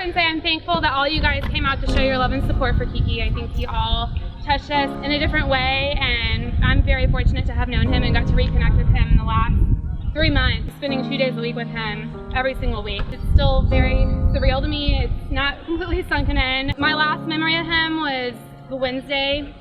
and say I'm thankful that all you guys came out to show your love and support for Kiki. I think you all touched us in a different way, and I'm very fortunate to have known him and got to reconnect with him in the last 3 months, spending 2 days a week with him every single week. It's still very surreal to me. It's not completely sunken in. My last memory of him was the Wednesday,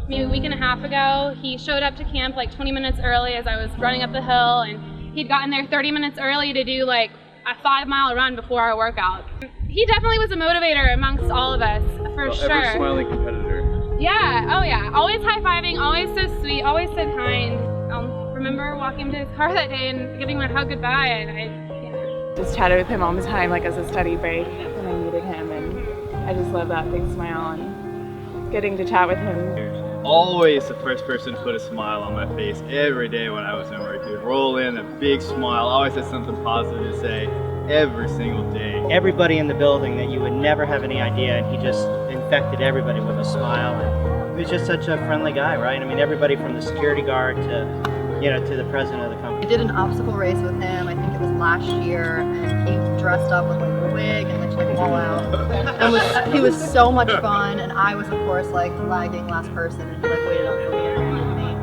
maybe a week and a half ago. He showed up to camp like 20 minutes early as I was running up the hill, and he'd gotten there 30 minutes early to do like a 5-mile run before our workout. He definitely was a motivator amongst all of us, for sure. Every smiling competitor. Yeah, oh yeah. Always high-fiving, always so sweet, always so kind. I'll remember walking to his car that day and giving him a hug goodbye, and just chatted with him all the time, like as a study break when I needed him, and I just love that big smile and getting to chat with him. Always the first person to put a smile on my face every day when I was in work. He'd roll in a big smile, always had something positive to say every single day. Everybody in the building that you would never have any idea, and he just infected everybody with a smile. And he was just such a friendly guy, right? I mean, everybody from the security guard to, you know, to the president of the company. I did an obstacle race with him, I think it was last year, and he dressed up with like a wig and like checked it all out. And he was so much fun, and I was of course like lagging last person, and he like waited up for me and greeted me.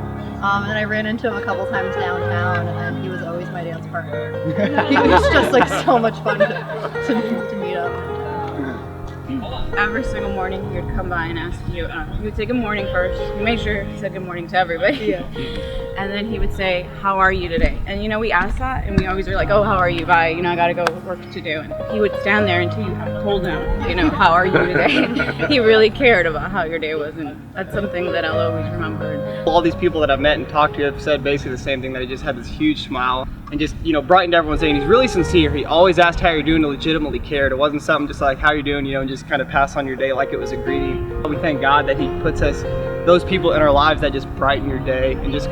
And then I ran into him a couple times downtown, and he was always my dance partner. He was just like so much fun to meet up. Every single morning he would come by and ask you, he would say good morning first. He made sure he said good morning to everybody. Yeah. And then he would say, how are you today? And you know, we asked that and we always were like, oh, how are you? Bye, you know, I gotta go work to do. And he would stand there until you told him, you know, how are you today? He really cared about how your day was, and that's something that I'll always remember. All these people that I've met and talked to have said basically the same thing, that he just had this huge smile and just, you know, brightened everyone's day. And he's really sincere. He always asked how you're doing, and legitimately cared. It wasn't something just like, how you doing, you know, and just kind of pass on your day like it was a greeting. We thank God that he puts us, those people in our lives that just brighten your day and just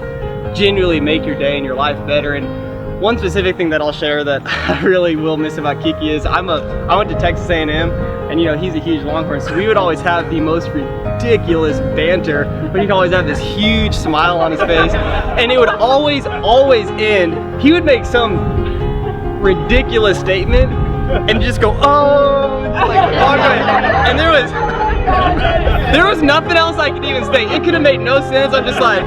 genuinely make your day and your life better. And one specific thing that I'll share that I really will miss about Kiki is I went to Texas A&M, and you know, he's a huge Longhorn, so we would always have the most ridiculous banter, but he'd always have this huge smile on his face, and it would always end. He would make some ridiculous statement and just go, oh, like walk away. And there was nothing else I could even say. It could have made no sense. I'm just like,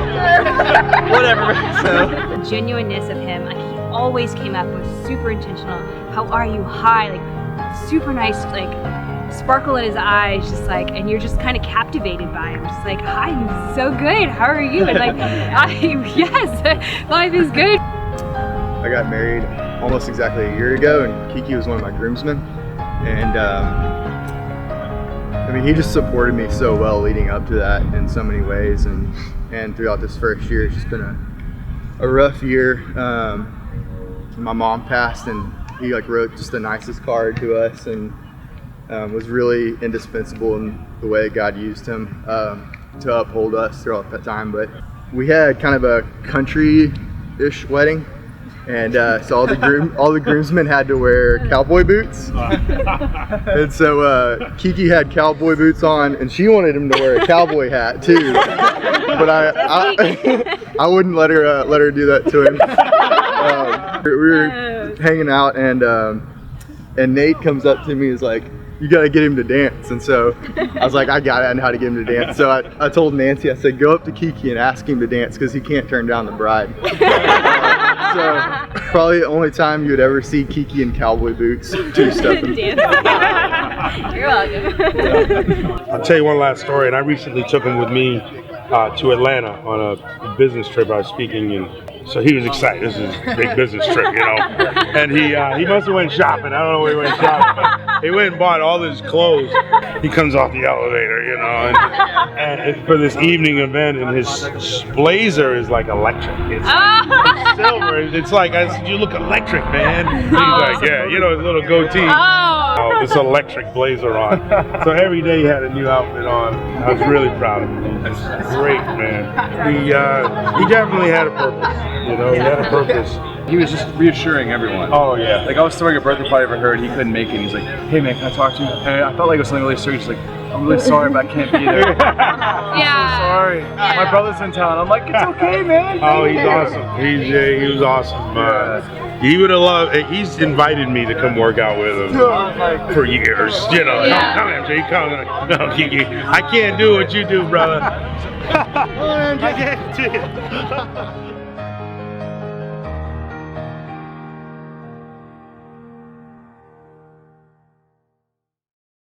whatever. So. The genuineness of him, like he always came up with super intentional. How are you? Hi, like super nice, like sparkle in his eyes, just like, and you're just kind of captivated by him. Just like, hi, I'm so good. How are you? And like, yes, life is good. I got married almost exactly a year ago, and Kiki was one of my groomsmen, and I mean, he just supported me so well leading up to that in so many ways, and throughout this first year it's just been a rough year. My mom passed, and he like wrote just the nicest card to us, and was really indispensable in the way God used him to uphold us throughout that time. But we had kind of a country-ish wedding, and so all the groomsmen had to wear cowboy boots, and so Kiki had cowboy boots on, and she wanted him to wear a cowboy hat too, but I wouldn't let her do that to him. We were hanging out, and Nate comes up to me and is like, you gotta get him to dance. And so I was like, I got it, I know how to get him to dance. So I told Nancy, I said, go up to Kiki and ask him to dance, because he can't turn down the bride. So probably the only time you would ever see Kiki in cowboy boots two-stepping. You're welcome. I'll tell you one last story, and I recently took him with me to Atlanta on a business trip. I was speaking, and so he was excited. This is a big business trip, you know. And he must have went shopping. I don't know where he went shopping, but he went and bought all his clothes. He comes off the elevator, you know, and for this evening event, and his blazer is like electric. It's silver. It's like, I said, you look electric, man. He's like, yeah, you know, his little goatee. This electric blazer on. So every day he had a new outfit on. I was really proud of him. He's great, man. He definitely had a purpose. You know, he had a purpose. He was just reassuring everyone. Oh yeah. Like I was throwing a birthday party for her, and he couldn't make it. He's like, hey man, can I talk to you? And I felt like it was something really serious. He's like, I'm really sorry, but I can't be there. I'm so sorry. Yeah. My brother's in town. I'm like, it's okay, man. Oh, he's awesome. He was awesome. He would have loved. He's invited me to come work out with him for years. You know, come MJ, come. No, Kiki, I can't do what you do, brother. Come on, MJ.